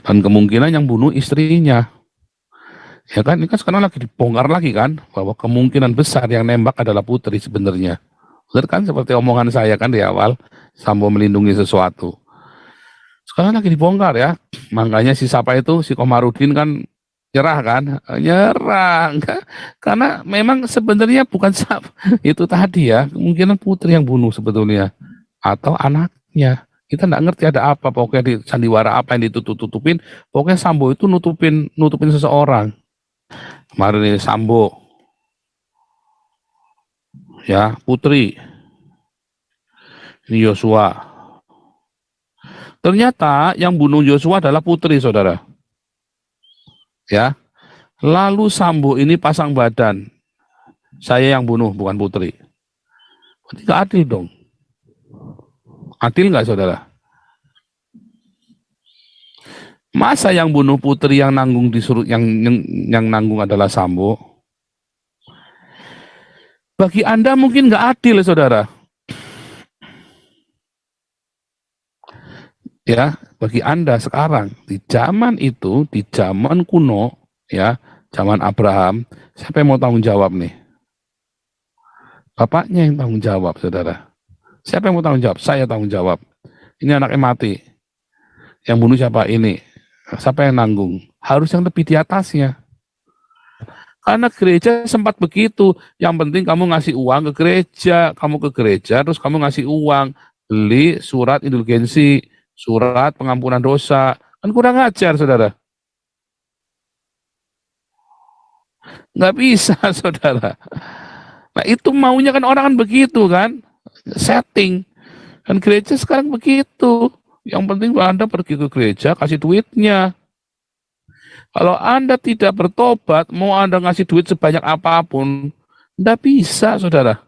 Dan kemungkinan yang bunuh istrinya. Ya kan, ini kan sekarang lagi dibongkar lagi kan, bahwa kemungkinan besar yang nembak adalah putri sebenarnya. Benar kan, seperti omongan saya kan di awal, Sambo melindungi sesuatu. Sekarang lagi dibongkar ya, makanya si siapa itu, si Komarudin kan nyerah kan, nyerah, enggak. Karena memang sebenarnya bukan itu tadi ya, kemungkinan putri yang bunuh sebetulnya, atau anaknya. Kita nggak ngerti ada apa, pokoknya di sandiwara apa yang ditutup-tutupin, pokoknya Sambo itu nutupin seseorang. Kemarin ini Sambo, ya Putri, ini Yosua. Ternyata yang bunuh Yosua adalah Putri, saudara. Ya, lalu Sambo ini pasang badan, saya yang bunuh bukan Putri. Berarti nggak adil dong. Adil nggak, saudara? Masa yang bunuh Putri yang nanggung disuruh yang nanggung adalah Sambo? Bagi Anda mungkin nggak adil, saudara. Ya, bagi Anda sekarang di zaman itu, di zaman kuno, ya, zaman Abraham, siapa yang mau tanggung jawab nih? Bapaknya yang tanggung jawab, saudara. Siapa yang mau tanggung jawab? Saya tanggung jawab. Ini anaknya mati. Yang bunuh siapa? Ini. Siapa yang nanggung? Harus yang lebih di atasnya. Karena gereja sempat begitu. Yang penting kamu ngasih uang ke gereja. Kamu ke gereja, terus kamu ngasih uang. Beli surat indulgensi, surat pengampunan dosa. Kan kurang ajar, saudara. Nggak bisa, saudara. Nah, itu maunya kan orang kan begitu kan. Setting. Dan gereja sekarang begitu. Yang penting Anda pergi ke gereja, kasih duitnya. Kalau Anda tidak bertobat, mau Anda ngasih duit sebanyak apapun, tidak bisa, saudara.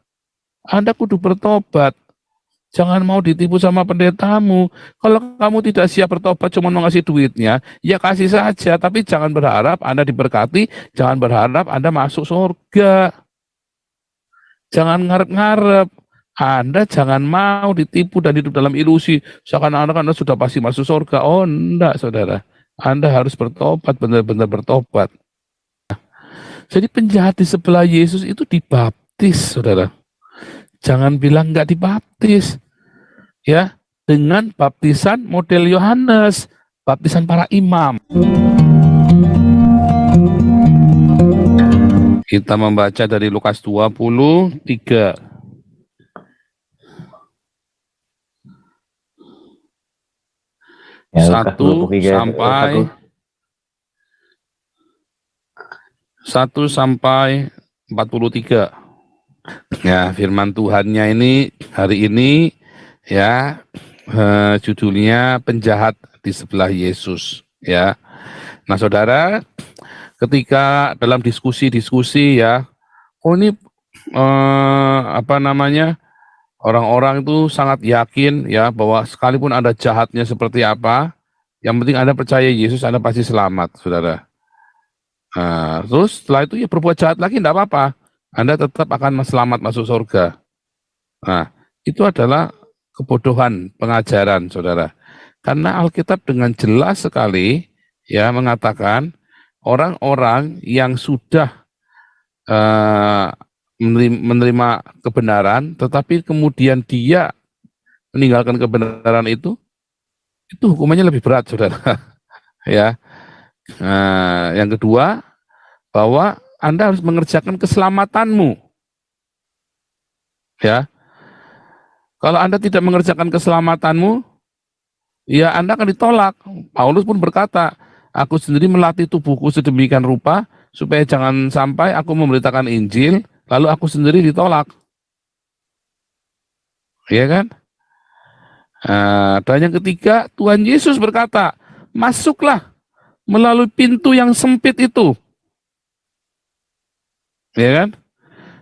Anda kudu bertobat. Jangan mau ditipu sama pendetamu. Kalau kamu tidak siap bertobat, cuma mau ngasih duitnya, ya kasih saja. Tapi jangan berharap Anda diberkati, jangan berharap Anda masuk surga. Jangan ngarep-ngarep. Anda jangan mau ditipu dan hidup dalam ilusi. Seakan-akan Anda sudah pasti masuk surga. Oh, enggak, saudara. Anda harus bertobat, benar-benar bertobat. Jadi penjahat di sebelah Yesus itu dibaptis, saudara. Jangan bilang nggak dibaptis. Ya, dengan baptisan model Yohanes, baptisan para imam. Kita membaca dari Lukas 23. Ya, 1 sampai 43. Ya, firman Tuhannya ini hari ini ya judulnya penjahat di sebelah Yesus ya. Nah, saudara, ketika dalam diskusi ya, ini orang-orang itu sangat yakin ya bahwa sekalipun Anda jahatnya seperti apa, yang penting Anda percaya Yesus, Anda pasti selamat, saudara. Nah, terus setelah itu ya berbuat jahat lagi tidak apa-apa, Anda tetap akan selamat masuk surga. Nah, itu adalah kebodohan pengajaran, saudara. Karena Alkitab dengan jelas sekali ya mengatakan orang-orang yang sudah menerima kebenaran, tetapi kemudian dia meninggalkan kebenaran itu hukumannya lebih berat, saudara. Ya. Yang kedua, bahwa Anda harus mengerjakan keselamatanmu. Ya. Kalau Anda tidak mengerjakan keselamatanmu, ya Anda akan ditolak. Paulus pun berkata, aku sendiri melatih tubuhku sedemikian rupa, supaya jangan sampai aku memberitakan Injil, lalu aku sendiri ditolak. Iya kan? Dan yang ketiga, Tuhan Yesus berkata, masuklah melalui pintu yang sempit itu. Ya kan?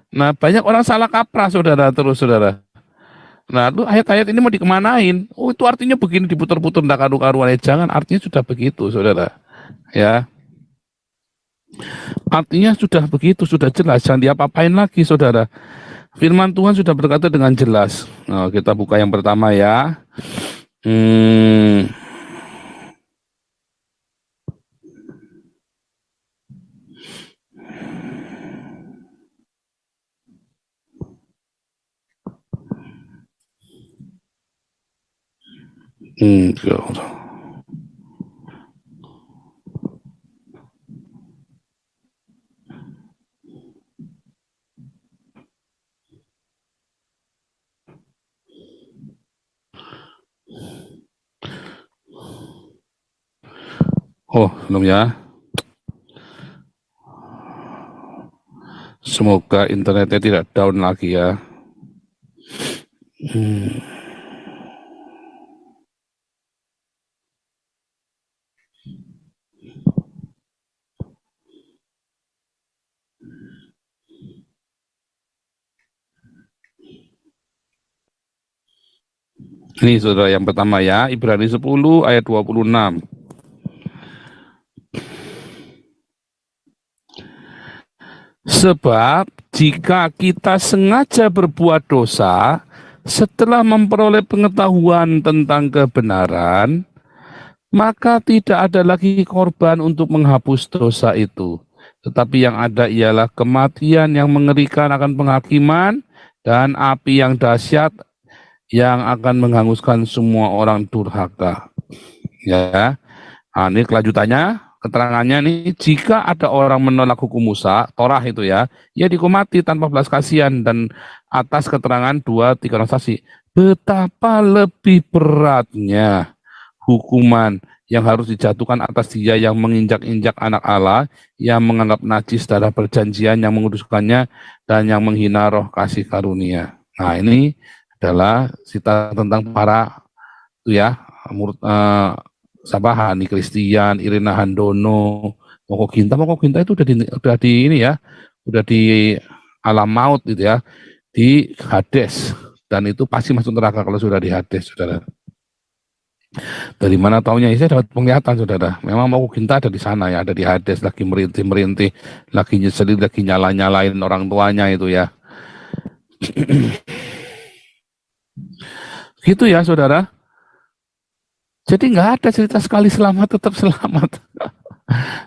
Nah, banyak orang salah kaprah, saudara, terus, saudara. Nah, itu ayat-ayat ini mau dikemanain? Oh, itu artinya begini, diputar-putar, enggak karu-karuan. Jangan, artinya sudah begitu, saudara. Ya. Artinya sudah begitu, sudah jelas. Jangan diapa-apain lagi, saudara. Firman Tuhan sudah berkata dengan jelas. Nah, kita buka yang pertama ya. Enggak. Oh, belum ya. Semoga internetnya tidak down lagi ya. Ini saudara yang pertama ya, Ibrani 10 ayat 26. Sebab jika kita sengaja berbuat dosa setelah memperoleh pengetahuan tentang kebenaran, maka tidak ada lagi korban untuk menghapus dosa itu. Tetapi yang ada ialah kematian yang mengerikan akan penghakiman dan api yang dahsyat yang akan menghanguskan semua orang durhaka. Ya, nah, ini kelanjutannya, keterangannya nih, jika ada orang menolak hukum Musa, Torah itu ya, ia dihukum mati tanpa belas kasihan dan atas keterangan 2-3 orang saksi. Betapa lebih beratnya hukuman yang harus dijatuhkan atas dia yang menginjak-injak anak Allah, yang menganggap najis darah perjanjian, yang menguduskannya, dan yang menghina roh kasih karunia. Nah, ini adalah cerita tentang para itu ya, murid Sabahani Christian, Irina Handono, Moko Ginta itu udah di ini ya, udah di alam maut gitu ya, di Hades, dan itu pasti masuk neraka kalau sudah di Hades, saudara. Dari mana taunya? Saya dapat penglihatan, saudara. Memang Moko Ginta ada di sana ya, ada di Hades, lagi merintih-merintih, lagi nyeselin, lagi nyala-nyalain orang tuanya itu ya. Gitu ya, saudara. Jadi nggak ada cerita sekali selamat tetap selamat.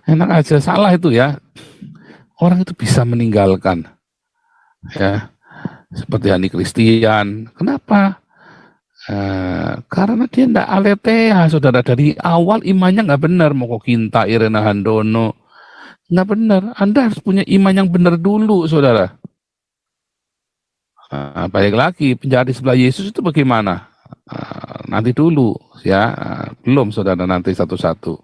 Enak aja, salah itu ya. Orang itu bisa meninggalkan ya, seperti Hani Christian. Kenapa? Karena dia tidak aletheia, saudara. Dari awal imannya nggak benar. Moko Kinta, Irena Handono, nggak benar. Anda harus punya iman yang benar dulu, saudara. Balik lagi, penjahat di sebelah Yesus itu bagaimana? Nanti dulu, ya. Belum, saudara, nanti satu-satu.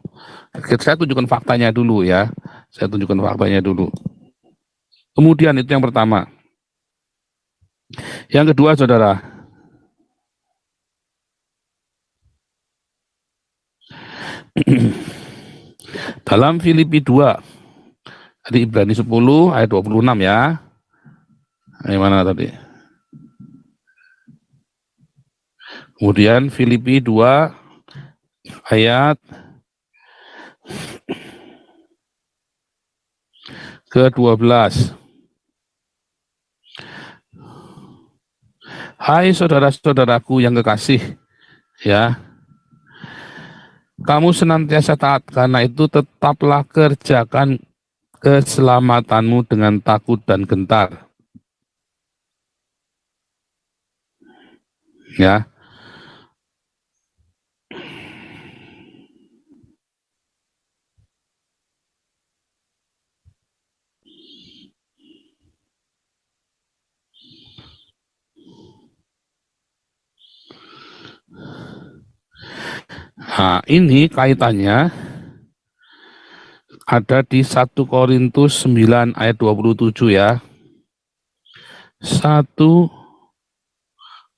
Saya tunjukkan faktanya dulu ya. Saya tunjukkan faktanya dulu. Kemudian itu yang pertama. Yang kedua, saudara, dalam Filipi 2, tadi Ibrani 10 ayat 26 ya. Mana tadi? Kemudian Filipi 2 ayat ke-12. Hai saudara-saudaraku yang kekasih, ya. Kamu senantiasa taat, karena itu tetaplah kerjakan keselamatanmu dengan takut dan gentar. Ya. Nah, ini kaitannya ada di 1 Korintus 9 ayat 27 ya. 1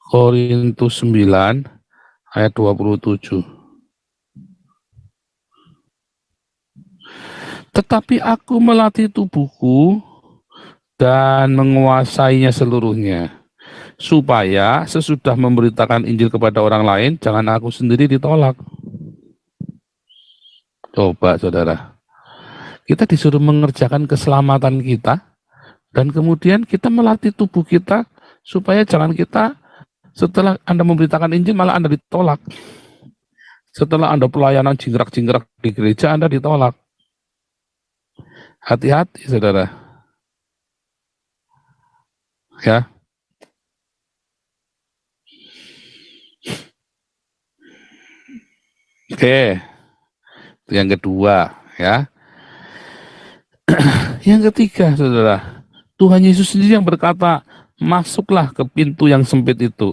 Korintus 9 ayat 27. Tetapi aku melatih tubuhku dan menguasainya seluruhnya, supaya sesudah memberitakan Injil kepada orang lain, jangan aku sendiri ditolak. Coba saudara, kita disuruh mengerjakan keselamatan kita, dan kemudian kita melatih tubuh kita, supaya jangan kita, setelah Anda memberitakan Injil, malah Anda ditolak. Setelah Anda pelayanan jingkrak-jingkrak di gereja, Anda ditolak. Hati-hati saudara. Ya, Oke, itu yang kedua ya. Yang ketiga, saudara, Tuhan Yesus sendiri yang berkata, masuklah ke pintu yang sempit itu.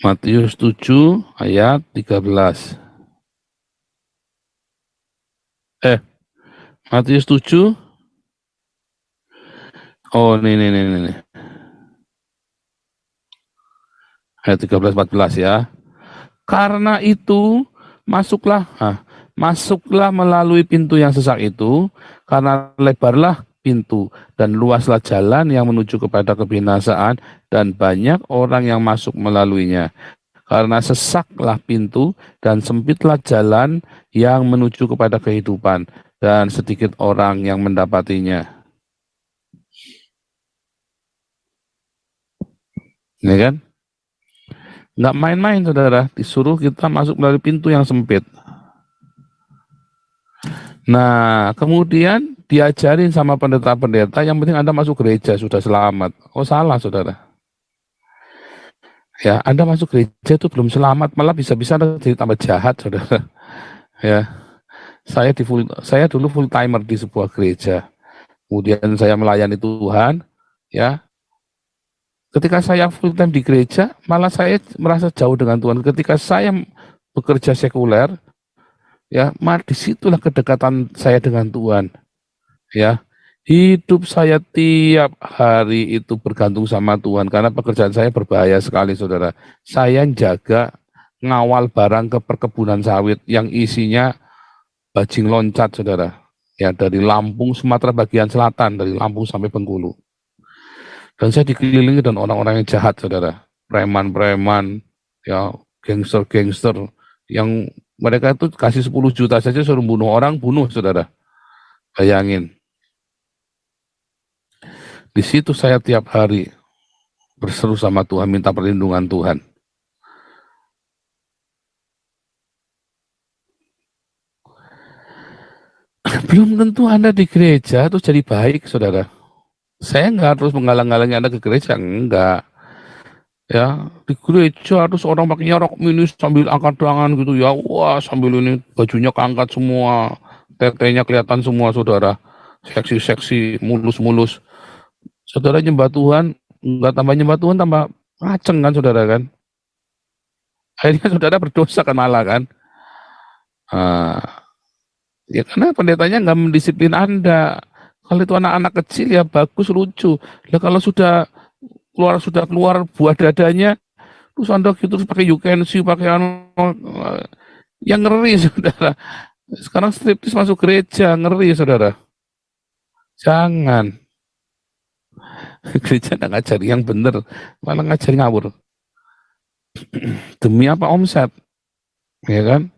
Matius 7 ayat 13. Matius 7. Oh, nih. Ayat 13-14 ya. Karena itu, masuklah melalui pintu yang sesak itu, karena lebarlah pintu dan luaslah jalan yang menuju kepada kebinasaan, dan banyak orang yang masuk melaluinya. Karena sesaklah pintu dan sempitlah jalan yang menuju kepada kehidupan, dan sedikit orang yang mendapatinya. Ini kan? Nggak main-main, saudara. Disuruh kita masuk melalui pintu yang sempit. Nah, kemudian diajarin sama pendeta-pendeta, yang penting Anda masuk gereja, sudah selamat. Oh, salah, saudara. Ya, Anda masuk gereja itu belum selamat, malah bisa-bisa Anda jadi tambah jahat, saudara. Ya, saya dulu full timer di sebuah gereja. Kemudian saya melayani Tuhan, ya. Ketika saya full time di gereja, malah saya merasa jauh dengan Tuhan. Ketika saya bekerja sekuler, ya, disitulah kedekatan saya dengan Tuhan. Ya, hidup saya tiap hari itu bergantung sama Tuhan, karena pekerjaan saya berbahaya sekali, saudara. Saya jaga ngawal barang ke perkebunan sawit yang isinya bajing loncat, saudara. Ya, dari Lampung, Sumatera bagian selatan, dari Lampung sampai Bengkulu. Dan saya dikelilingi dengan orang-orang yang jahat, saudara. Preman-preman, ya, gangster-gangster, yang mereka itu kasih 10 juta saja suruh bunuh orang, bunuh, saudara. Bayangin. Di situ saya tiap hari berseru sama Tuhan, minta perlindungan Tuhan. Belum tentu Anda di gereja terus jadi baik, saudara. Saya nggak terus menghalang-halangi Anda ke gereja, enggak. Ya, di gereja terus orang pakainya rok mini sambil angkat tangan gitu ya, wah, sambil ini bajunya keangkat semua, tetenya kelihatan semua, saudara. Seksi-seksi, mulus-mulus. Saudara nyembah Tuhan, nggak tambah nyembah Tuhan, tambah ngaceng kan, saudara kan. Akhirnya saudara berdosa kan, malah kan. Ya karena pendetanya nggak mendisiplin Anda. Kalau itu anak-anak kecil ya bagus, lucu. Ya kalau sudah keluar buah dadanya, terus Anda gitu terus pakai you can see, pakai yang ngeri, saudara. Sekarang striptis masuk gereja, ngeri, saudara. Jangan. Gereja nggak ngajari yang bener, malah ngajari ngawur. Demi apa? Omset, ya kan?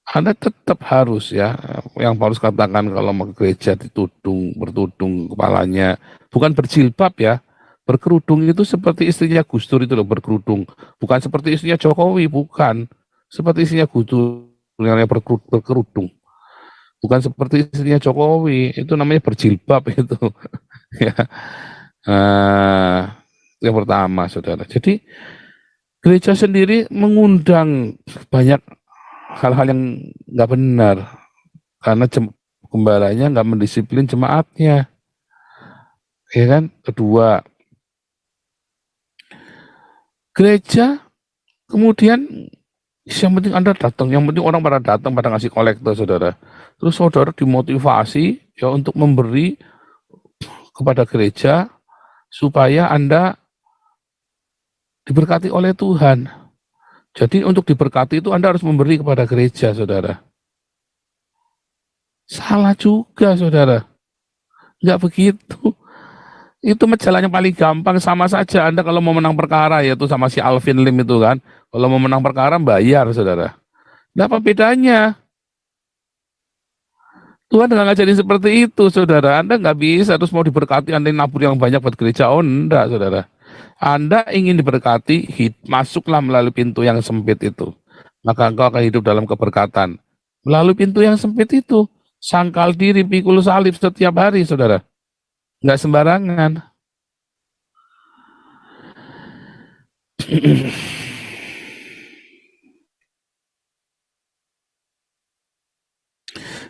Anda tetap harus, ya, yang Paulus katakan kalau mau ke gereja bertudung kepalanya, bukan berjilbab ya, berkerudung itu seperti istrinya Gus Dur itu loh, berkerudung, bukan seperti istrinya Jokowi, bukan, seperti istrinya Gus Dur yang berkerudung, bukan seperti istrinya Jokowi, itu namanya berjilbab itu. Ya. Yang pertama, saudara. Jadi gereja sendiri mengundang banyak hal-hal yang nggak benar, karena gembalanya nggak mendisiplin jemaatnya, ya kan. Kedua, gereja kemudian yang penting Anda datang, yang penting orang pada datang, pada ngasih kolektor, saudara. Terus saudara dimotivasi ya untuk memberi kepada gereja supaya Anda diberkati oleh Tuhan. Jadi untuk diberkati itu Anda harus memberi kepada gereja, saudara. Salah juga, saudara. Nggak begitu. Itu jalannya paling gampang, sama saja Anda kalau mau menang perkara, yaitu sama si Alvin Lim itu kan. Kalau mau menang perkara bayar, saudara. Nggak apa bedanya. Tuhan nggak ngajarin seperti itu, saudara. Anda nggak bisa terus mau diberkati, Anda nabur yang banyak buat gereja. Oh, enggak, saudara. Anda ingin diberkati, masuklah melalui pintu yang sempit itu. Maka engkau akan hidup dalam keberkatan. Melalui pintu yang sempit itu. Sangkal diri, pikul salib setiap hari, saudara. Nggak sembarangan.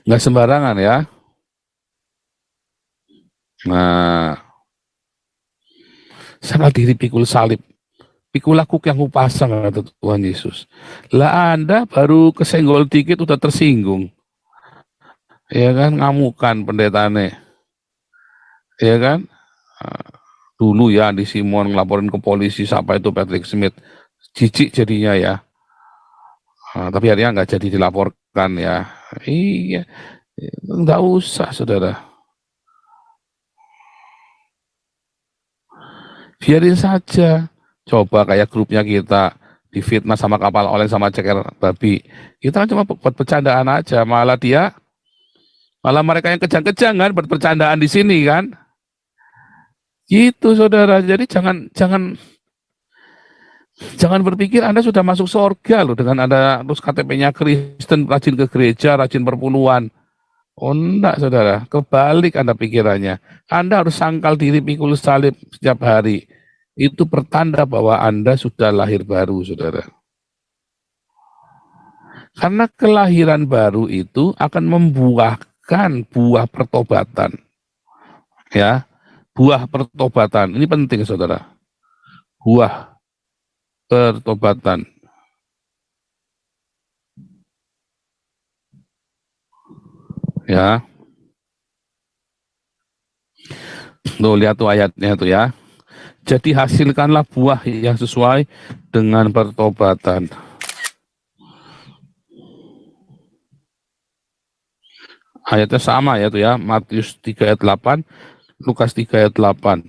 Nggak sembarangan ya. Nah, sangkal diri, pikul salib. Pikul aku yang kupasang, kata Tuhan Yesus. Lah Anda baru kesenggol dikit udah tersinggung. Ya kan, ngamukan pendetane. Ya kan? Dulu ya di Simon ngelaporin ke polisi siapa itu Patrick Smith. Jijik jadinya ya. Tapi akhirnya nggak jadi dilaporkan ya. Iya, nggak usah saudara. Biarin saja. Coba kayak grupnya kita difitnah sama kapal oleng sama ceker babi. Kita kan cuma buat bercandaan aja. Malah mereka yang kejang-kejang kan buat bercandaan di sini kan. Gitu saudara. Jadi jangan berpikir Anda sudah masuk surga loh dengan Anda terus KTP-nya Kristen, rajin ke gereja, rajin perpuluhan. Oh enggak saudara, kebalik Anda pikirannya. Anda harus sangkal diri pikul salib setiap hari. Itu pertanda bahwa Anda sudah lahir baru saudara. Karena kelahiran baru itu akan membuahkan buah pertobatan. Ya, buah pertobatan. Ini penting saudara. Buah pertobatan. Ya, tuh lihat tuh ayatnya tuh ya. Jadi hasilkanlah buah yang sesuai dengan pertobatan. Ayatnya sama ya tuh ya, Matius 3 ayat 8, Lukas 3 ayat 8.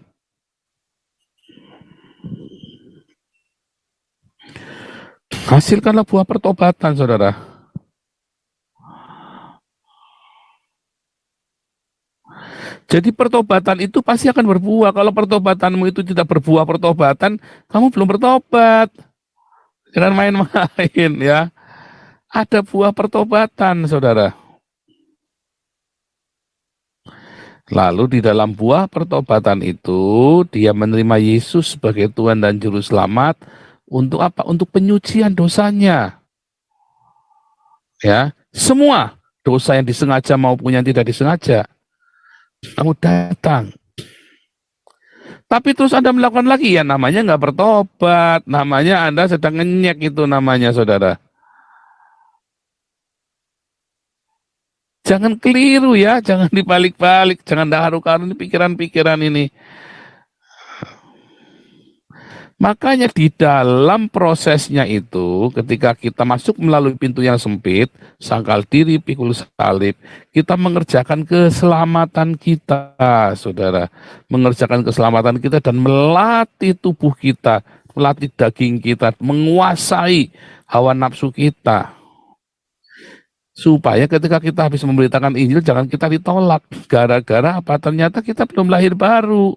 Hasilkanlah buah pertobatan, saudara. Jadi pertobatan itu pasti akan berbuah. Kalau pertobatanmu itu tidak berbuah pertobatan, kamu belum bertobat. Jangan main-main ya. Ada buah pertobatan, saudara. Lalu di dalam buah pertobatan itu, dia menerima Yesus sebagai Tuhan dan Juru Selamat. Untuk apa? Untuk penyucian dosanya. Ya, semua dosa yang disengaja maupun yang tidak disengaja. Kamu datang. Tapi terus Anda melakukan lagi, ya namanya nggak bertobat. Namanya Anda sedang ngenyek itu namanya, saudara. Jangan keliru ya, jangan dibalik-balik, jangan daharu-karu ini pikiran-pikiran ini. Makanya di dalam prosesnya itu, ketika kita masuk melalui pintu yang sempit, sangkal diri, pikul salib, kita mengerjakan keselamatan kita, saudara. Mengerjakan keselamatan kita dan melatih tubuh kita, melatih daging kita, menguasai hawa nafsu kita. Supaya ketika kita habis memberitakan Injil, jangan kita ditolak. Gara-gara apa? Ternyata kita belum lahir baru.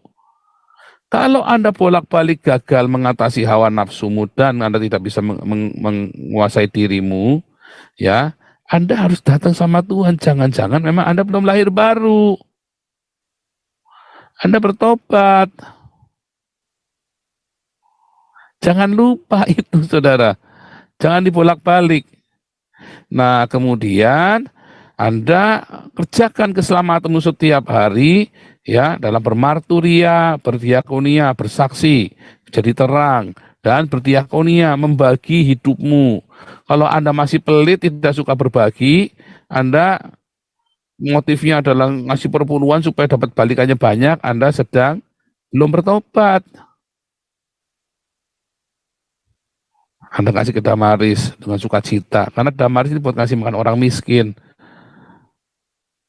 Kalau Anda bolak-balik gagal mengatasi hawa nafsumu dan Anda tidak bisa menguasai dirimu, ya, Anda harus datang sama Tuhan. Jangan-jangan memang Anda belum lahir baru. Anda bertobat. Jangan lupa itu, saudara. Jangan dibolak-balik. Nah, kemudian Anda kerjakan keselamatanmu setiap hari, ya, dalam bermarturia, berdiakonia, bersaksi, jadi terang, dan berdiakonia, membagi hidupmu. Kalau Anda masih pelit, tidak suka berbagi, Anda motifnya adalah ngasih perpuluhan supaya dapat balikannya banyak, Anda sedang belum bertobat. Anda kasih ke Damaris dengan sukacita, karena Damaris ini buat ngasih makan orang miskin.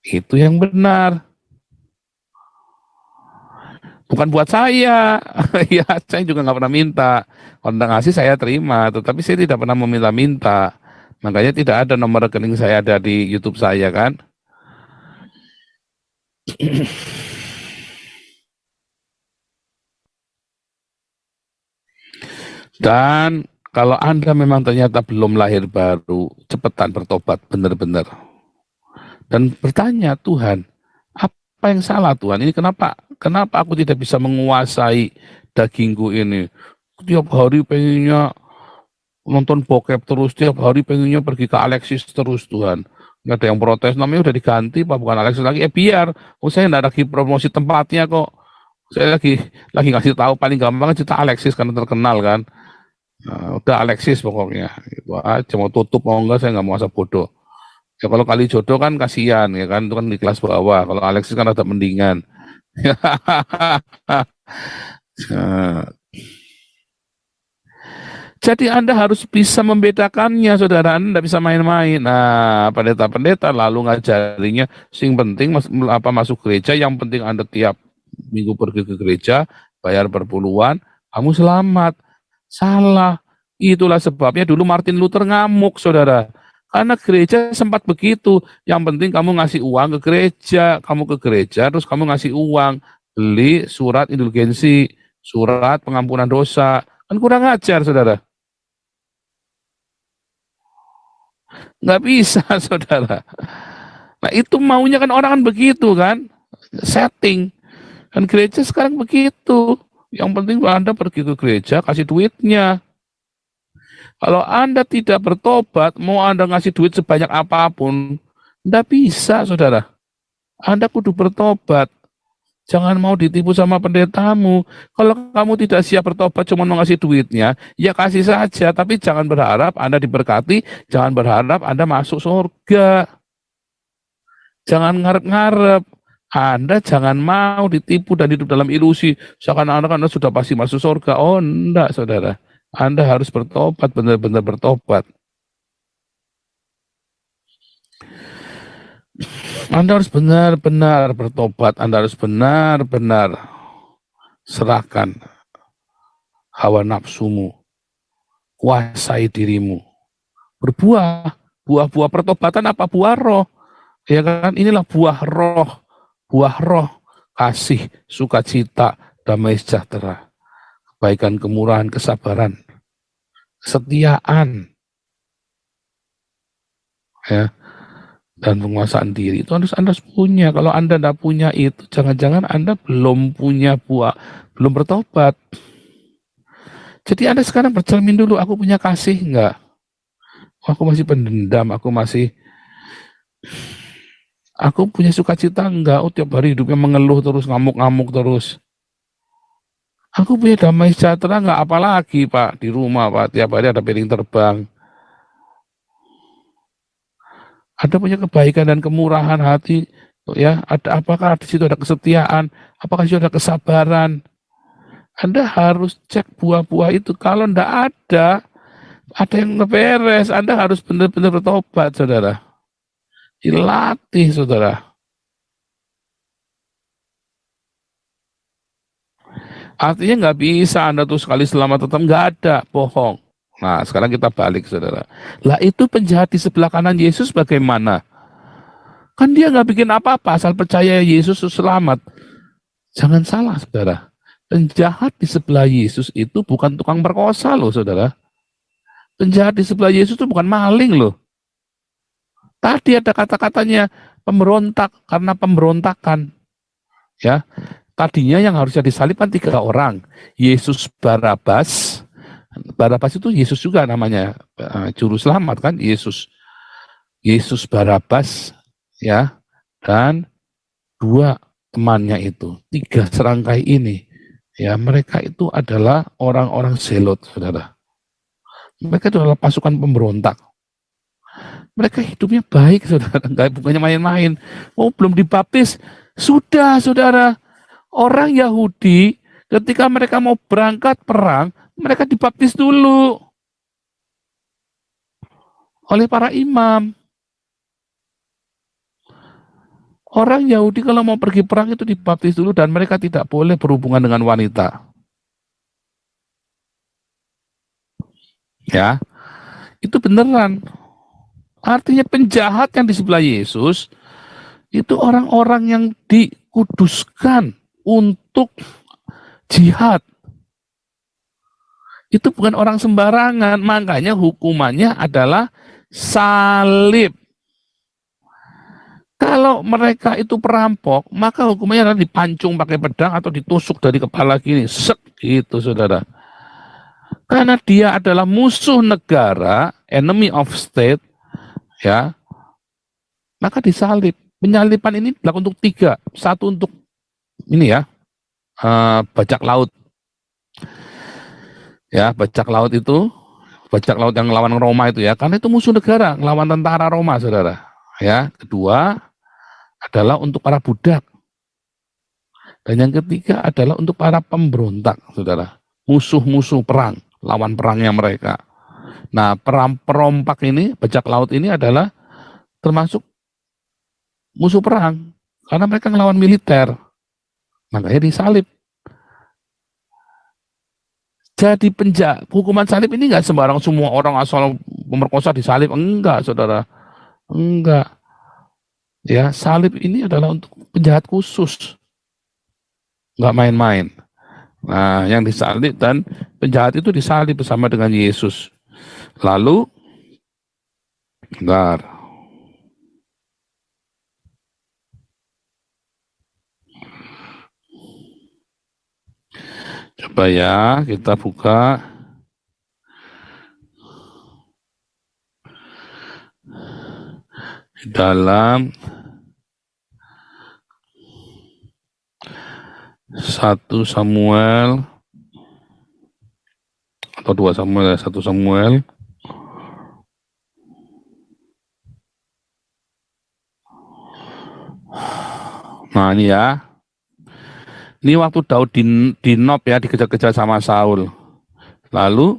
Itu yang benar. Bukan buat saya. Ya, saya juga nggak pernah minta. Kalau Anda ngasih saya terima, tetapi saya tidak pernah meminta-minta. Makanya tidak ada nomor rekening saya ada di YouTube saya kan. Dan kalau Anda memang ternyata belum lahir baru, cepetan bertobat benar-benar. dan bertanya, Tuhan, apa yang salah Tuhan? Ini kenapa aku tidak bisa menguasai dagingku ini? Tiap hari pengennya nonton bokep terus, tiap hari pengennya pergi ke Alexis terus Tuhan. Nggak ada yang protes, namanya udah diganti, Pak, bukan Alexis lagi. Biar, saya nggak lagi promosi tempatnya kok. Saya lagi ngasih tahu paling gampang kan cerita Alexis karena terkenal kan. Nah, udah Alexis pokoknya. Itu aja, mau tutup mau enggak saya nggak mau asal bodoh. Ya kalau kali jodoh kan kasihan ya kan, itu kan di kelas bawah. Kalau Alexis kan ada mendingan. Nah, jadi Anda harus bisa membedakannya, saudara. Anda tidak bisa main-main. Nah, pendeta-pendeta lalu ngajarinya, sing penting masuk gereja, yang penting Anda tiap minggu pergi ke gereja, bayar perpuluhan, kamu selamat. Salah. Itulah sebabnya dulu Martin Luther ngamuk, saudara. Karena gereja sempat begitu. Yang penting kamu ngasih uang ke gereja, terus kamu ngasih uang, beli surat indulgensi, surat pengampunan dosa. Kan kurang ajar, saudara. Nggak bisa, saudara. Nah itu maunya kan orang kan begitu kan, setting. Kan gereja sekarang begitu. Yang penting Anda pergi ke gereja, kasih duitnya. Kalau Anda tidak bertobat, mau Anda ngasih duit sebanyak apapun, nggak bisa, saudara. Anda kudu bertobat. Jangan mau ditipu sama pendetamu. Kalau kamu tidak siap bertobat cuma mau ngasih duitnya, ya kasih saja. Tapi jangan berharap Anda diberkati, jangan berharap Anda masuk surga. Jangan ngarep-ngarep. Anda jangan mau ditipu dan hidup dalam ilusi. Seakan-akan Anda sudah pasti masuk surga. Oh, enggak, saudara. Anda harus bertobat, benar-benar bertobat. Anda harus benar-benar bertobat. Anda harus benar-benar serahkan hawa nafsumu. Kuasai dirimu. Berbuah. Buah-buah pertobatan apa? Buah roh. Ya kan? Inilah buah roh. Buah roh. Kasih, sukacita, damai sejahtera, kebaikan, kemurahan, kesabaran, kesetiaan, ya, dan penguasaan diri. Itu harus Anda punya. Kalau Anda tidak punya itu, jangan-jangan Anda belum punya buah, belum bertobat. Jadi Anda sekarang bercermin dulu, aku punya kasih enggak? Aku masih pendendam, aku punya sukacita enggak? Oh, tiap hari hidupnya mengeluh terus, ngamuk-ngamuk terus. Aku punya damai sejahtera enggak? Apalagi Pak, di rumah Pak, tiap hari ada piring terbang. Ada punya kebaikan dan kemurahan hati, ya. Apakah di situ ada kesetiaan? Apakah di situ ada kesabaran? Anda harus cek buah-buah itu. Kalau enggak ada yang ngeberes. Anda harus benar-benar bertobat, saudara. Dilatih, saudara. Artinya nggak bisa Anda tuh sekali selamat tetap nggak ada, bohong. Nah, sekarang kita balik, saudara. Lah itu penjahat di sebelah kanan Yesus bagaimana? Kan dia nggak bikin apa-apa, asal percaya Yesus selamat. Jangan salah, saudara. Penjahat di sebelah Yesus itu bukan tukang perkosa loh, saudara. Penjahat di sebelah Yesus itu bukan maling loh. Tadi ada kata-katanya pemberontak karena pemberontakan. Ya, tadinya yang harusnya disalibkan 3 orang. Yesus Barabas. Barabas itu Yesus juga namanya, juru selamat kan, Yesus. Yesus Barabas, ya, dan 2 temannya itu. 3 serangkai ini, ya, mereka itu adalah orang-orang zelot, saudara. Mereka itu adalah pasukan pemberontak. Mereka hidupnya baik, saudara, nggak, bukannya main-main. Oh, belum dibaptis, sudah, saudara. Orang Yahudi ketika mereka mau berangkat perang, mereka dibaptis dulu oleh para imam. Orang Yahudi kalau mau pergi perang itu dibaptis dulu dan mereka tidak boleh berhubungan dengan wanita. Ya, itu beneran. Artinya penjahat yang di sebelah Yesus itu orang-orang yang dikuduskan untuk jihad. Itu bukan orang sembarangan, makanya hukumannya adalah salib. Kalau mereka itu perampok, maka hukumnya adalah dipancung pakai pedang atau ditusuk dari kepala gini, sek gitu, saudara. Karena dia adalah musuh negara, enemy of state, ya, maka disalib. Penyalipan ini dilakukan untuk 3. Satu untuk ini ya, bajak laut. Ya, bajak laut itu, bajak laut yang melawan Roma itu ya, karena itu musuh negara, melawan tentara Roma, saudara. Ya, kedua adalah untuk para budak. Dan yang ketiga adalah untuk para pemberontak, saudara. Musuh-musuh perang, lawan perangnya mereka. Nah, perompak ini, bajak laut ini adalah termasuk musuh perang, karena mereka ngelawan militer. Makanya disalib. Jadi hukuman salib ini nggak sembarang semua orang asal pemerkosa disalib. Enggak, saudara. Enggak. Ya, salib ini adalah untuk penjahat khusus. Nggak main-main. Nah, yang disalib dan penjahat itu disalib bersama dengan Yesus. Lalu, bentar. Coba ya, kita buka. Dalam 1 Samuel atau 2 Samuel, 1 Samuel. Nah, ini ya. Ini waktu Daud di Nob ya, dikejar-kejar sama Saul. Lalu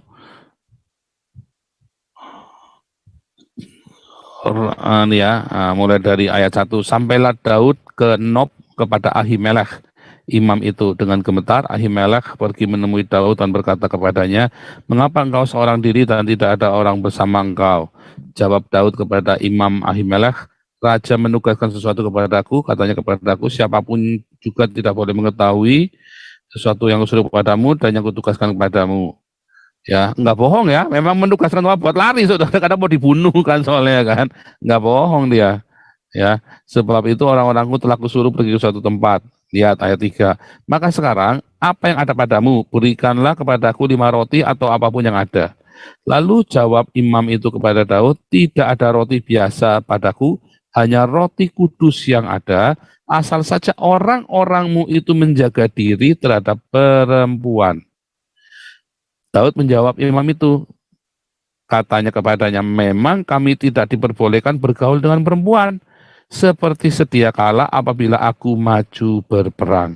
ya, mulai dari ayat 1, sampailah Daud ke Nob kepada Ahimelech, imam itu. Dengan gemetar Ahimelech pergi menemui Daud dan berkata kepadanya, mengapa engkau seorang diri dan tidak ada orang bersama engkau? Jawab Daud kepada imam Ahimelech, raja menugaskan sesuatu kepadaku, katanya kepadaku, siapapun juga tidak boleh mengetahui sesuatu yang kusuruh kepadamu dan yang kutugaskan kepadamu. Ya, nggak bohong ya, memang menugaskan Tuhan buat lari, saudara, karena mau dibunuh kan soalnya kan, nggak bohong dia. Ya, sebab itu orang-orangku telah kusuruh pergi ke suatu tempat. Lihat ayat 3. Maka sekarang apa yang ada padamu? Berikanlah kepadaku 5 roti atau apapun yang ada. Lalu jawab imam itu kepada Daud, tidak ada roti biasa padaku, hanya roti kudus yang ada, asal saja orang-orangmu itu menjaga diri terhadap perempuan. Daud menjawab imam itu, katanya kepadanya, memang kami tidak diperbolehkan bergaul dengan perempuan, seperti sedia kala apabila aku maju berperang.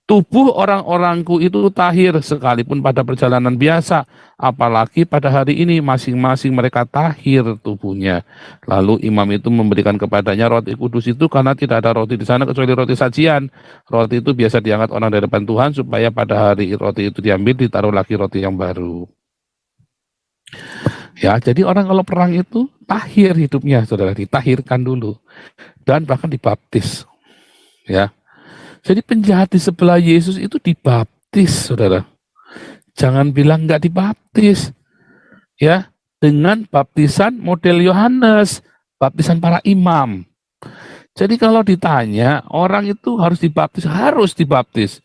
Tubuh orang-orangku itu tahir sekalipun pada perjalanan biasa, apalagi pada hari ini masing-masing mereka tahir tubuhnya. Lalu imam itu memberikan kepadanya roti kudus itu karena tidak ada roti di sana kecuali roti sajian. Roti itu biasa diangkat orang dari depan Tuhan supaya pada hari roti itu diambil ditaruh lagi roti yang baru. Ya, jadi orang kalau perang itu tahir hidupnya, saudara, ditahirkan dulu dan bahkan dibaptis. Ya. Jadi penjahat di sebelah Yesus itu dibaptis, saudara. Jangan bilang nggak dibaptis. Ya, dengan baptisan model Yohanes, baptisan para imam. Jadi kalau ditanya, orang itu harus dibaptis.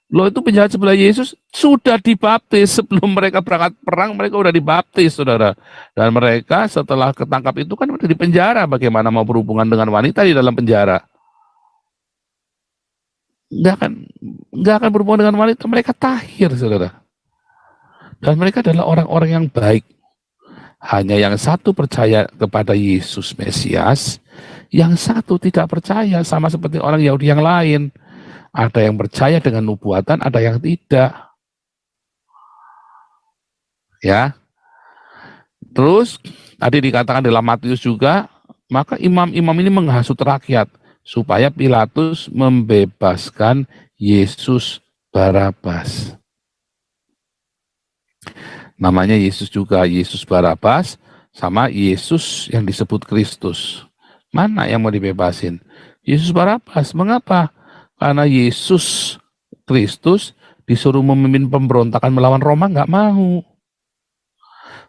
Loh, itu penjahat sebelah Yesus sudah dibaptis sebelum mereka berangkat perang, mereka sudah dibaptis, saudara. Dan mereka setelah ketangkap itu kan sudah dipenjara. Bagaimana mau berhubungan dengan wanita di dalam penjara? Nggak akan berhubungan dengan wanita, mereka tahir, saudara. Dan mereka adalah orang-orang yang baik. Hanya yang satu percaya kepada Yesus Mesias, yang satu tidak percaya, sama seperti orang Yahudi yang lain. Ada yang percaya dengan nubuatan, ada yang tidak. Ya. Terus tadi dikatakan dalam Matius juga, maka imam-imam ini menghasut rakyat supaya Pilatus membebaskan Yesus Barabas. Namanya Yesus juga, Yesus Barabas sama Yesus yang disebut Kristus. Mana yang mau dibebasin? Yesus Barabas. Mengapa? Karena Yesus Kristus disuruh memimpin pemberontakan melawan Roma, nggak mau.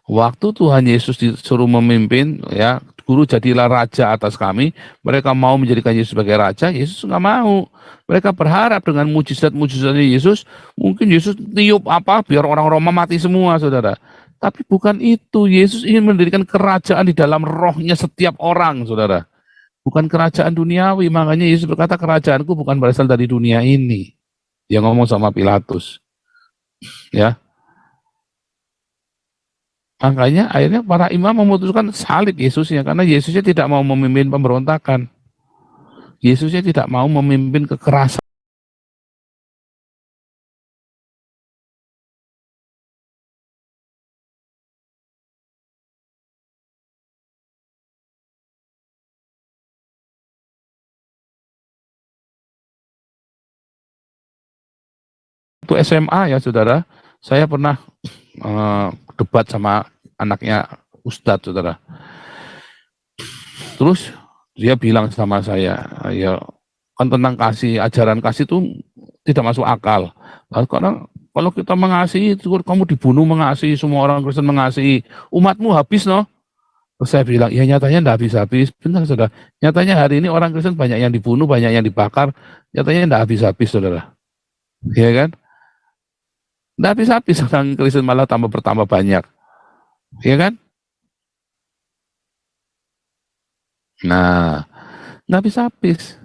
Waktu Tuhan Yesus disuruh memimpin, ya, guru jadilah raja atas kami, mereka mau menjadikan Yesus sebagai raja, Yesus nggak mau. Mereka berharap dengan mujizat-mujizatnya Yesus, mungkin Yesus tiup apa, biar orang Roma mati semua, saudara. Tapi bukan itu, Yesus ingin mendirikan kerajaan di dalam rohnya setiap orang, saudara. Bukan kerajaan duniawi, makanya Yesus berkata, kerajaanku bukan berasal dari dunia ini. Dia ngomong sama Pilatus, ya. Makanya akhirnya para imam memutuskan salib Yesusnya karena Yesusnya tidak mau memimpin pemberontakan. Yesusnya tidak mau memimpin kekerasan. Itu SMA ya saudara, saya pernah debat sama anaknya Ustadz saudara. Terus dia bilang sama saya, ya kan tentang kasih, ajaran kasih itu tidak masuk akal. Karena kalau kita mengasihi, kamu dibunuh mengasihi, semua orang Kristen mengasihi, umatmu habis no. Terus saya bilang, ya nyatanya enggak habis-habis. Benar, saudara. Nyatanya hari ini orang Kristen banyak yang dibunuh, banyak yang dibakar. Nyatanya enggak habis-habis, saudara. Iya kan? Enggak habis-habis, orang Kristen malah tambah bertambah banyak. Iya kan? Nah, enggak habis-habis.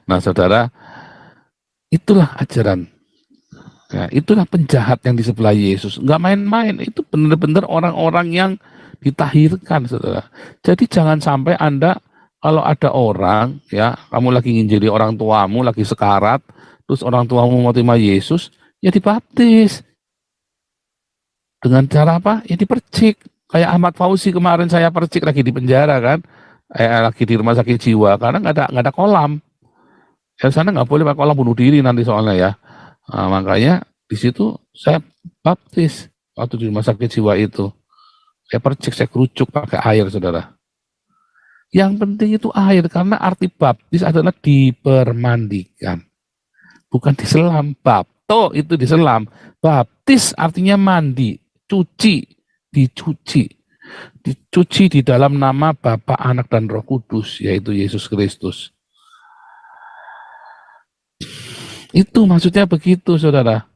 Nah, saudara, itulah ajaran. Ya, itulah penjahat yang di sebelah Yesus. Enggak main-main. Itu benar-benar orang-orang yang ditahirkan, saudara. Jadi jangan sampai Anda kalau ada orang, ya, kamu lagi nginjili orang tuamu, lagi sekarat, terus orang tuamu mau terima Yesus, ya dibaptis. Dengan cara apa? Ya dipercik. Kayak Ahmad Fauzi kemarin saya percik lagi di penjara kan, lagi di rumah sakit jiwa karena nggak ada kolam. Ya sana nggak boleh pakai kolam bunuh diri nanti soalnya ya. Nah, makanya di situ saya baptis waktu di rumah sakit jiwa itu. Saya percik, saya kerucuk pakai air, saudara. Yang penting itu air, karena arti baptis adalah dipermandikan. Bukan diselam, bapto itu diselam. Baptis artinya mandi, cuci, dicuci. Dicuci di dalam nama Bapa, Anak, dan Roh Kudus, yaitu Yesus Kristus. Itu maksudnya begitu, saudara.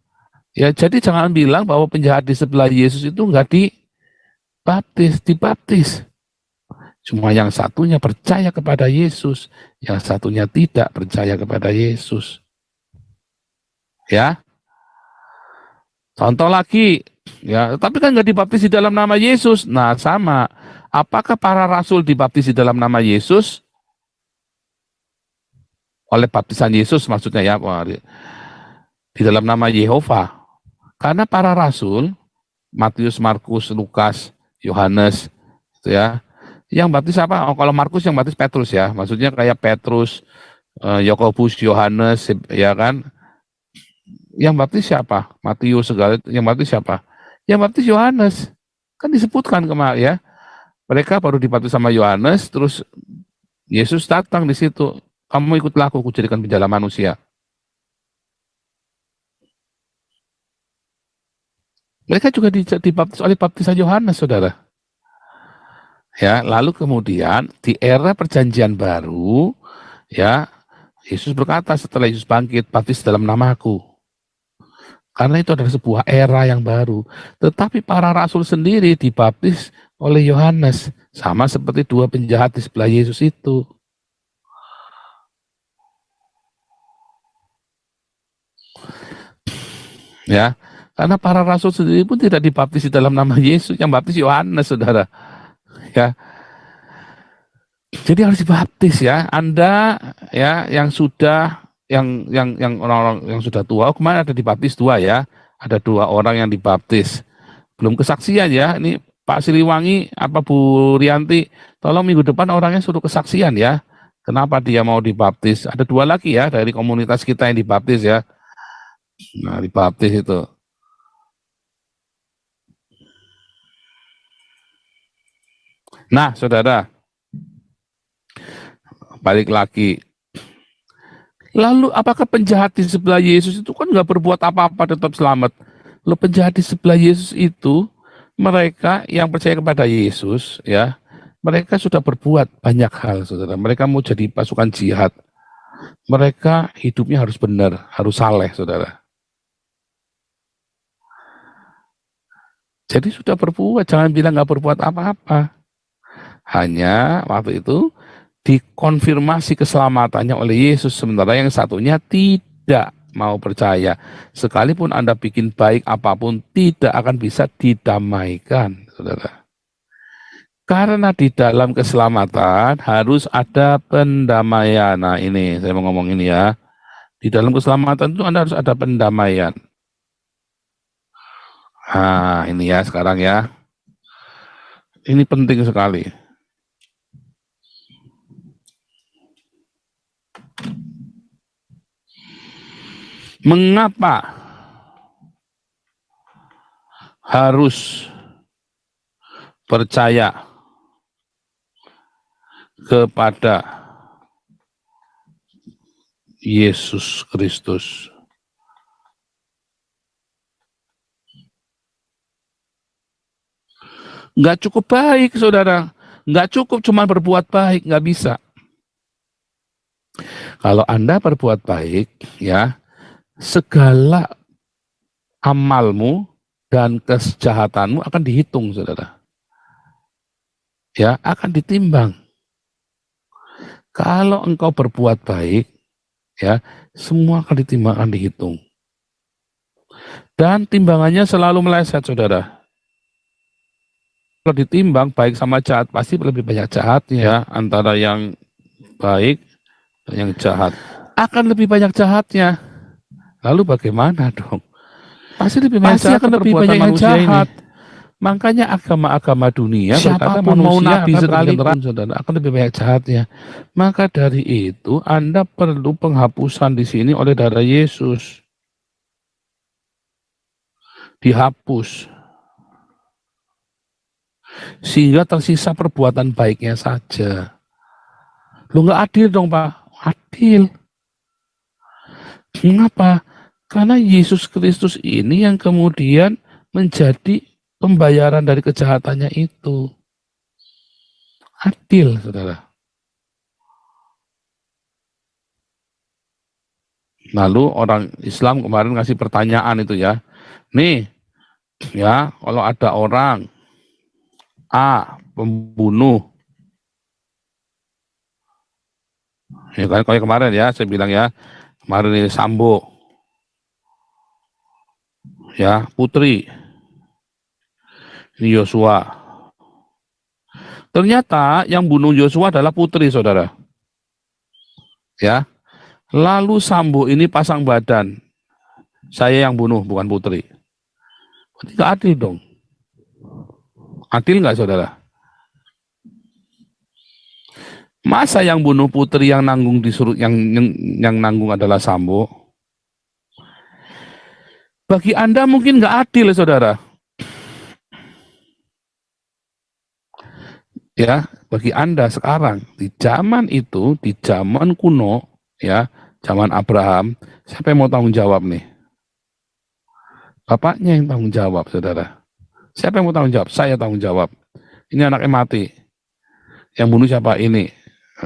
Ya, jadi jangan bilang bahwa penjahat di sebelah Yesus itu enggak dibaptis, dibaptis. Cuma yang satunya percaya kepada Yesus, yang satunya tidak percaya kepada Yesus. Ya, contoh lagi, ya, tapi kan nggak dibaptis di dalam nama Yesus. Nah, sama. Apakah para rasul dibaptis di dalam nama Yesus? Oleh baptisan Yesus maksudnya ya, di dalam nama Yehova. Karena para rasul, Matius, Markus, Lukas, Yohanes, gitu ya. Yang baptis apa? Oh, kalau Markus yang baptis Petrus ya. Maksudnya kayak Petrus, Yakobus, Yohanes, ya kan? Yang baptis siapa? Matius segala itu. Yang baptis siapa? Yang baptis Yohanes. Kan disebutkan kemarin ya. Mereka baru dibaptis sama Yohanes, terus Yesus datang di situ. Kamu ikutlah aku jadikan penjala manusia. Mereka juga dibaptis oleh baptisan Yohanes, saudara. Ya, lalu kemudian di era perjanjian baru, ya, Yesus berkata setelah Yesus bangkit, baptis dalam namaku. Karena itu adalah sebuah era yang baru. Tetapi para rasul sendiri dibaptis oleh Yohanes. Sama seperti dua penjahat di sebelah Yesus itu. Ya, karena para rasul sendiri pun tidak dibaptis di dalam nama Yesus. Yang baptis Yohanes, saudara. Ya, jadi harus dibaptis ya. Anda ya yang sudah yang orang-orang yang sudah tua. Oh, kemarin ada dibaptis dua ya. Ada dua orang yang dibaptis. Belum kesaksian ya. Ini Pak Siliwangi apa Bu Rianti, tolong minggu depan orangnya suruh kesaksian ya. Kenapa dia mau dibaptis? Ada dua lagi ya dari komunitas kita yang dibaptis ya. Nah, dibaptis itu. Nah, saudara, balik lagi. Lalu apakah penjahat di sebelah Yesus itu kan nggak berbuat apa-apa tetap selamat? Lalu penjahat di sebelah Yesus itu mereka yang percaya kepada Yesus ya, mereka sudah berbuat banyak hal, saudara. Mereka mau jadi pasukan jihad. Mereka hidupnya harus benar, harus saleh, saudara. Jadi sudah berbuat, jangan bilang nggak berbuat apa-apa. Hanya waktu itu dikonfirmasi keselamatannya oleh Yesus, sementara yang satunya tidak mau percaya. Sekalipun Anda bikin baik apapun, tidak akan bisa didamaikan, saudara. Karena di dalam keselamatan harus ada pendamaian. Nah ini, saya mau ngomong ini ya. Di dalam keselamatan itu Anda harus ada pendamaian. Nah ini ya sekarang ya. Ini penting sekali. Mengapa harus percaya kepada Yesus Kristus? Nggak cukup baik, saudara. Nggak cukup cuma berbuat baik, nggak bisa. Kalau Anda berbuat baik, ya, segala amalmu dan kejahatanmu akan dihitung, saudara. Ya, akan ditimbang. Kalau engkau berbuat baik, ya, semua akan ditimbang, akan dihitung. Dan timbangannya selalu meleset, saudara. Kalau ditimbang baik sama jahat, pasti lebih banyak jahatnya ya, antara yang baik dan yang jahat. Akan lebih banyak jahatnya. Lalu bagaimana dong? Pasti lebih banyak jahat, akan lebih banyak yang jahat. Ini. Makanya agama-agama dunia siapapun mau nabi sekalipun, saudara, akan lebih banyak jahatnya. Maka dari itu Anda perlu penghapusan di sini oleh darah Yesus. Dihapus. Sehingga tersisa perbuatan baiknya saja. Lu nggak adil dong, Pak? Adil. Mengapa? Karena Yesus Kristus ini yang kemudian menjadi pembayaran dari kejahatannya itu. Adil, saudara. Lalu orang Islam kemarin ngasih pertanyaan itu ya. Nih, ya, kalau ada orang A, pembunuh. Ya kan, kayak kemarin ya, saya bilang ya, kemarin ini Sambo. Ya, Putri. Ini Yosua. Ternyata yang bunuh Yosua adalah Putri, saudara. Ya. Lalu Sambo ini pasang badan. Saya yang bunuh, bukan Putri. Tidak adil dong. Adil nggak, saudara? Masa yang bunuh Putri yang nanggung disuruh yang nanggung adalah Sambo? Bagi Anda mungkin nggak adil, saudara. Ya, bagi Anda sekarang di zaman itu, di zaman kuno, ya, zaman Abraham, siapa yang mau tanggung jawab nih? Bapaknya yang tanggung jawab, saudara. Siapa yang mau tanggung jawab? Saya tanggung jawab. Ini anaknya mati. Yang bunuh siapa? Ini.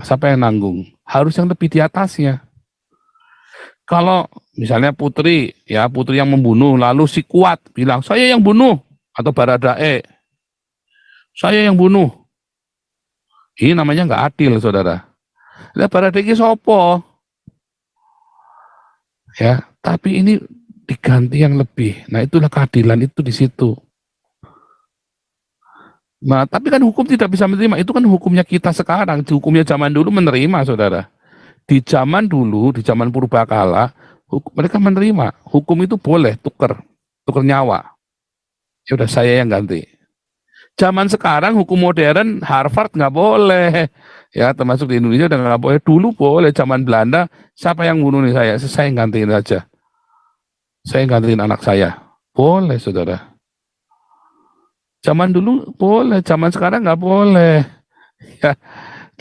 Siapa yang nanggung? Harus yang lebih di atasnya. Kalau misalnya Putri, ya Putri yang membunuh, lalu si Kuat bilang, saya yang bunuh. Atau Baradae, saya yang bunuh. Ini namanya nggak adil, saudara. Lah Baradae sopo? Ya, tapi ini diganti yang lebih. Nah, itulah keadilan itu di situ. Nah, tapi kan hukum tidak bisa menerima. Itu kan hukumnya kita sekarang. Hukumnya zaman dulu menerima, saudara. Di zaman dulu, di zaman purbakala, mereka menerima. Hukum itu boleh tuker nyawa. Ya udah saya yang ganti. Zaman sekarang hukum modern Harvard nggak boleh. Ya, termasuk di Indonesia udah nggak boleh. Dulu boleh. Zaman Belanda, siapa yang bunuh nih saya? Saya yang gantiin aja. Saya yang gantiin anak saya. Boleh, saudara. Zaman dulu boleh, zaman sekarang nggak boleh. Ya,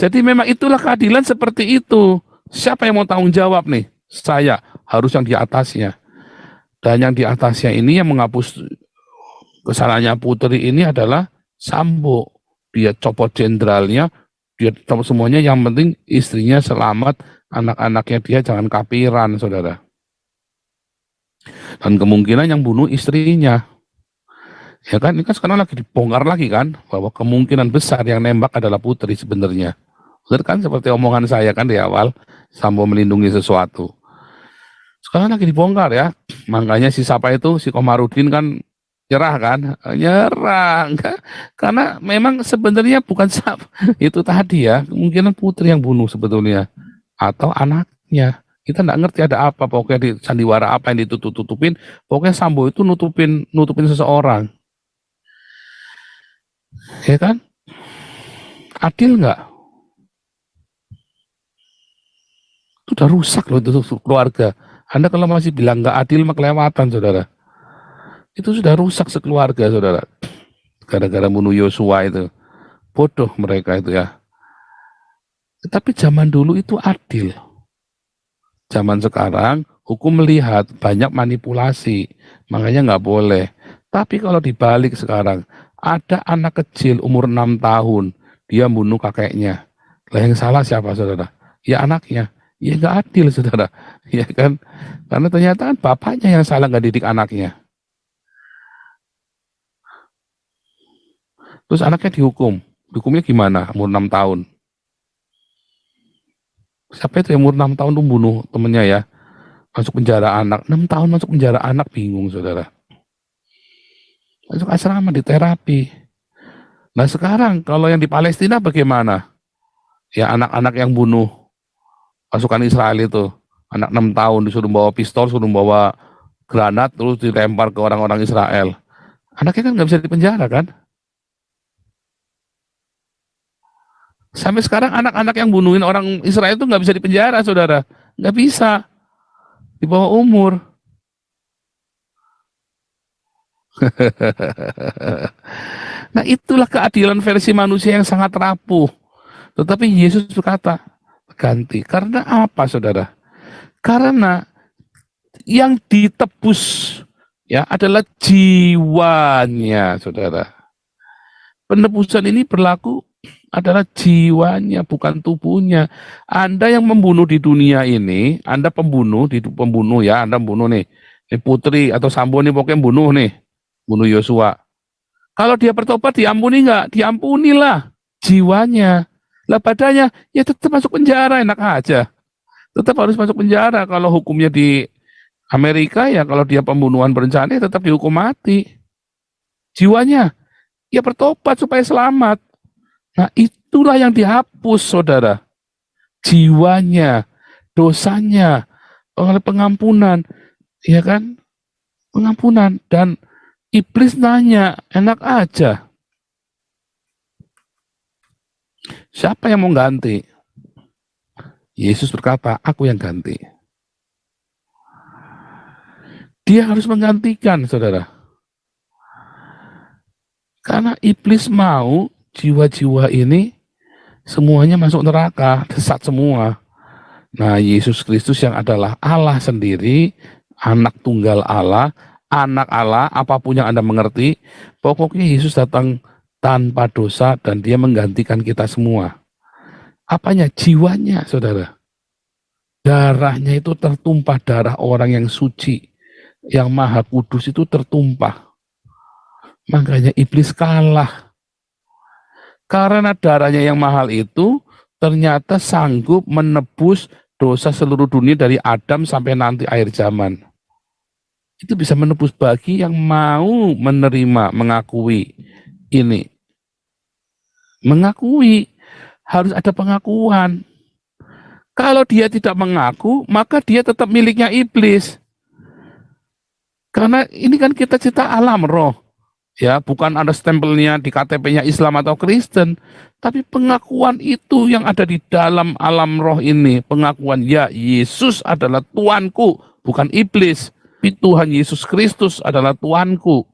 jadi memang itulah keadilan seperti itu. Siapa yang mau tanggung jawab nih? saya, harus yang di atasnya. Dan yang di atasnya ini yang menghapus kesalahannya putri ini adalah Sambo. Dia copot jenderalnya, dia copot semuanya, yang penting istrinya selamat, anak-anaknya dia jangan kapiran, saudara. Dan kemungkinan yang bunuh istrinya. Ya kan, ini kan sekarang lagi dibongkar lagi kan, bahwa kemungkinan besar yang nembak adalah putri sebenarnya. Benar kan, seperti omongan saya kan di awal, Sambo melindungi sesuatu. Sekarang lagi dibongkar ya, makanya si siapa itu, si Komarudin kan nyerah kan, nyerah, karena memang sebenarnya bukan itu tadi ya, kemungkinan putri yang bunuh sebetulnya, atau anaknya. Kita nggak ngerti ada apa, pokoknya di sandiwara apa yang ditutup-tutupin, pokoknya Sambo itu nutupin seseorang. Ya kan? Adil nggak? Itu udah rusak loh itu keluarga. Anda kalau masih bilang nggak adil, mah kelewatan, saudara. Itu sudah rusak sekeluarga, saudara. Gara-gara bunuh Yosua itu. Bodoh mereka itu ya. Tapi zaman dulu itu adil. Zaman sekarang, hukum melihat banyak manipulasi. Makanya nggak boleh. Tapi kalau dibalik sekarang, ada anak kecil umur 6 tahun, dia bunuh kakeknya. Lah yang salah siapa, saudara? Ya anaknya. Ya nggak adil, saudara. Ya kan? Karena ternyata kan bapaknya yang salah, nggak didik anaknya. Terus anaknya dihukum. Hukumnya gimana? Umur 6 tahun. Siapa itu yang umur 6 tahun tuh bunuh temennya ya? Masuk penjara anak. 6 tahun masuk penjara anak, bingung, saudara. Masuk asrama, di terapi. Nah sekarang kalau yang di Palestina bagaimana? Ya anak-anak yang bunuh pasukan Israel itu. Anak 6 tahun disuruh bawa pistol, suruh bawa granat, terus dilempar ke orang-orang Israel. Anaknya kan nggak bisa dipenjara kan? Sampai sekarang anak-anak yang bunuhin orang Israel itu nggak bisa dipenjara, saudara. Nggak bisa. Di bawah umur. Nah itulah keadilan versi manusia yang sangat rapuh. Tetapi Yesus berkata, ganti. Karena apa, saudara? Karena yang ditebus ya adalah jiwanya, saudara. Penebusan ini berlaku adalah jiwanya, bukan tubuhnya. Anda yang membunuh di dunia ini, Anda pembunuh ya, Anda membunuh nih. Ini putri atau Sambo nih pokoknya bunuh nih, bunuh Yosua. Kalau dia bertobat diampuni nggak? Diampunilah jiwanya. Lah badannya ya tetap masuk penjara, enak aja. Tetap harus masuk penjara. Kalau hukumnya di Amerika ya kalau dia pembunuhan berencana ya tetap dihukum mati. Jiwanya ya bertobat supaya selamat. Nah itulah yang dihapus, saudara. Jiwanya, dosanya, oleh pengampunan, ya kan? Pengampunan. Dan iblis nanya, enak aja. Siapa yang mau ganti? Yesus berkata, aku yang ganti. Dia harus menggantikan, saudara. Karena iblis mau jiwa-jiwa ini semuanya masuk neraka, sesat semua. Nah, Yesus Kristus yang adalah Allah sendiri, anak tunggal Allah, anak Allah, apapun yang Anda mengerti, pokoknya Yesus datang tanpa dosa dan dia menggantikan kita semua. Apanya? Jiwanya, saudara. Darahnya itu tertumpah, darah orang yang suci, yang maha kudus itu tertumpah. Makanya iblis kalah. Karena darahnya yang mahal itu ternyata sanggup menebus dosa seluruh dunia dari Adam sampai nanti akhir zaman. Itu bisa menebus bagi yang mau menerima, mengakui ini. Mengakui, harus ada pengakuan. Kalau dia tidak mengaku, maka dia tetap miliknya iblis. Karena ini kan kita cita alam roh. Ya, bukan ada stempelnya di KTP-nya Islam atau Kristen, tapi pengakuan itu yang ada di dalam alam roh ini, pengakuan ya Yesus adalah Tuanku, bukan iblis. Tuhan Yesus Kristus adalah Tuanku.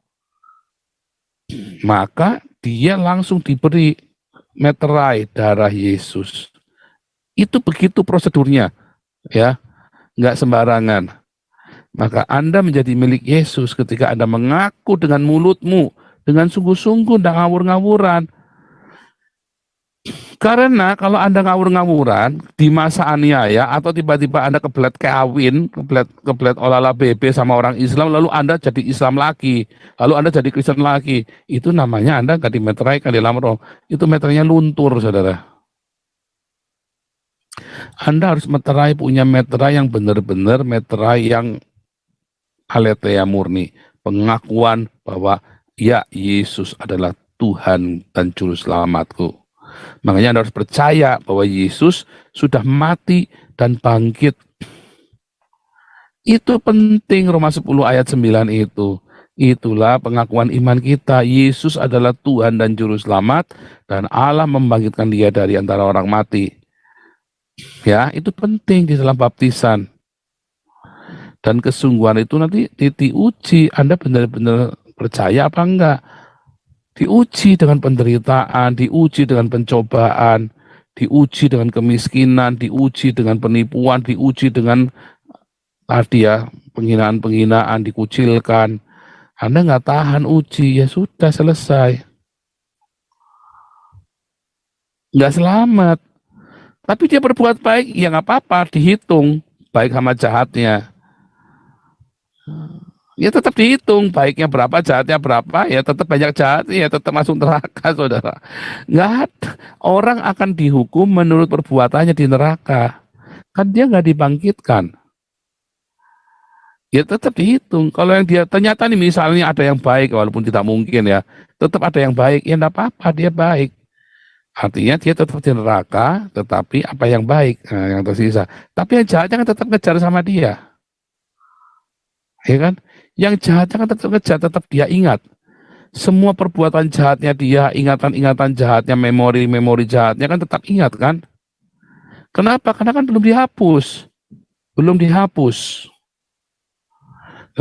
Maka dia langsung diberi meterai darah Yesus. Itu begitu prosedurnya, ya. nggak sembarangan. Maka Anda menjadi milik Yesus ketika Anda mengaku dengan mulutmu, dengan sungguh-sungguh, dan ngawur-ngawuran. Karena kalau Anda ngawur-ngawuran di masa aniaya atau tiba-tiba Anda kebelet kawin, kebelet olala bebe sama orang Islam, lalu Anda jadi Islam lagi, lalu Anda jadi Kristen lagi, itu namanya Anda nggak dimeteraikan di dalam roh. Itu meterainya luntur, saudara. Anda harus meterai, punya meterai yang benar-benar meterai yang aletheia murni, pengakuan bahwa ya Yesus adalah Tuhan dan Juru Selamatku. Makanya Anda harus percaya bahwa Yesus sudah mati dan bangkit. Itu penting, Roma 10 ayat 9 itu. Itulah pengakuan iman kita. Yesus adalah Tuhan dan Juru Selamat, dan Allah membangkitkan dia dari antara orang mati. Ya, itu penting di dalam baptisan. Dan kesungguhan itu nanti diuji, Anda benar-benar percaya apa enggak. Diuji dengan penderitaan, diuji dengan pencobaan, diuji dengan kemiskinan, diuji dengan penipuan, diuji dengan tadi ya, penghinaan-penghinaan, dikucilkan. Anda nggak tahan uji, ya sudah selesai. Nggak selamat. Tapi dia berbuat baik, ya nggak apa-apa, dihitung baik sama jahatnya. Ya tetap dihitung, baiknya berapa, jahatnya berapa, ya tetap banyak jahat, ya tetap masuk neraka, saudara. Nggak ada. Orang akan dihukum menurut perbuatannya di neraka. Kan dia nggak dibangkitkan. Ya tetap dihitung. Kalau yang dia ternyata nih misalnya ada yang baik, walaupun tidak mungkin ya, tetap ada yang baik, ya enggak apa-apa, dia baik. Artinya dia tetap di neraka, tetapi apa yang baik, yang tersisa. Tapi yang jahatnya kan tetap ngejar sama dia, ya kan? Yang jahatnya kan tetap ngejar, tetap dia ingat. Semua perbuatan jahatnya dia, ingatan-ingatan jahatnya, memori-memori jahatnya kan tetap ingat kan? Kenapa? Karena kan belum dihapus. Belum dihapus.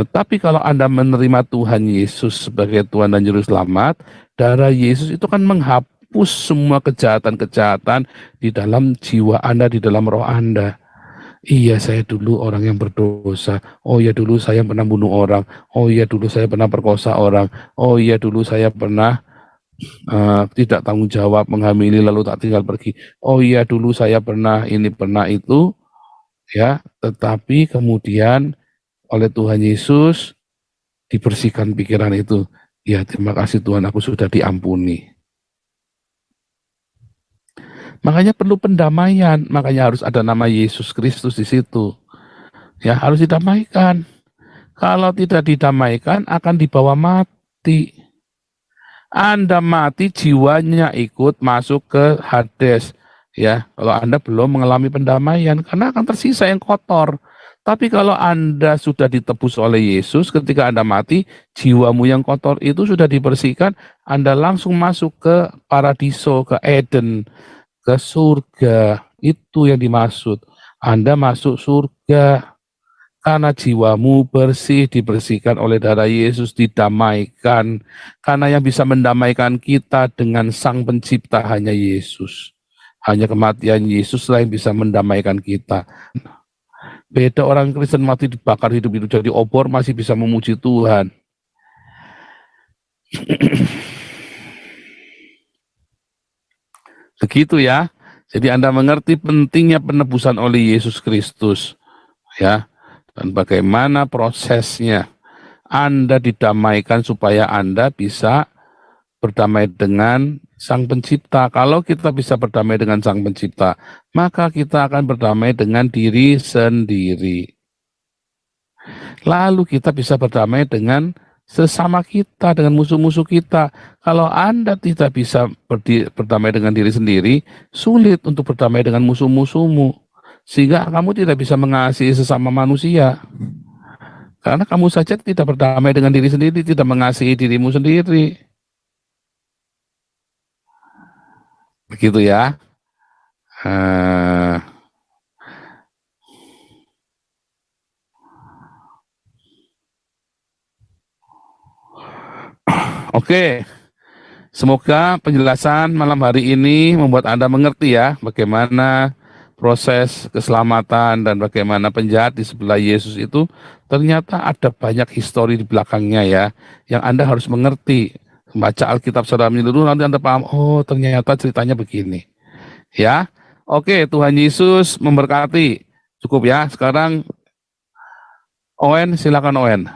Tetapi kalau Anda menerima Tuhan Yesus sebagai Tuhan dan Juru Selamat, darah Yesus itu kan menghapus semua kejahatan-kejahatan di dalam jiwa Anda, di dalam roh Anda. Iya, saya dulu orang yang berdosa. Oh iya, dulu saya pernah bunuh orang. Oh iya, dulu saya pernah perkosa orang. Oh iya, dulu saya pernah tidak tanggung jawab, menghamili lalu tak tinggal pergi. Oh iya, dulu saya pernah ini, pernah itu. Ya, tetapi kemudian oleh Tuhan Yesus dibersihkan pikiran itu. Ya, terima kasih Tuhan, aku sudah diampuni. Makanya perlu pendamaian, makanya harus ada nama Yesus Kristus di situ. Ya, harus didamaikan. Kalau tidak didamaikan akan dibawa mati. Anda mati, jiwanya ikut masuk ke Hades. Ya, kalau Anda belum mengalami pendamaian, karena akan tersisa yang kotor. Tapi kalau Anda sudah ditebus oleh Yesus, ketika Anda mati, jiwamu yang kotor itu sudah dibersihkan, Anda langsung masuk ke paradiso, ke Eden, ke surga. Itu yang dimaksud. Anda masuk surga karena jiwamu bersih, dibersihkan oleh darah Yesus, didamaikan. Karena yang bisa mendamaikan kita dengan Sang Pencipta hanya Yesus. Hanya kematian Yesus lah yang bisa mendamaikan kita. Beda orang Kristen mati dibakar hidup-hidup jadi obor masih bisa memuji Tuhan. Begitu ya. Jadi Anda mengerti pentingnya penebusan oleh Yesus Kristus. Ya. Dan bagaimana prosesnya. Anda didamaikan supaya Anda bisa berdamai dengan Sang Pencipta. Kalau kita bisa berdamai dengan Sang Pencipta, maka kita akan berdamai dengan diri sendiri. Lalu kita bisa berdamai dengan sesama kita, dengan musuh-musuh kita. Kalau Anda tidak bisa berdamai dengan diri sendiri, sulit untuk berdamai dengan musuh-musuhmu. Sehingga kamu tidak bisa mengasihi sesama manusia. Karena kamu saja tidak berdamai dengan diri sendiri, tidak mengasihi dirimu sendiri. Begitu ya. Oke, semoga penjelasan malam hari ini membuat Anda mengerti ya bagaimana proses keselamatan dan bagaimana penjahat di sebelah Yesus itu ternyata ada banyak histori di belakangnya ya, yang Anda harus mengerti. Baca Alkitab secara menyeluruh nanti Anda paham, oh ternyata ceritanya begini. Ya, oke, Tuhan Yesus memberkati. Cukup ya, sekarang Owen, silakan Owen.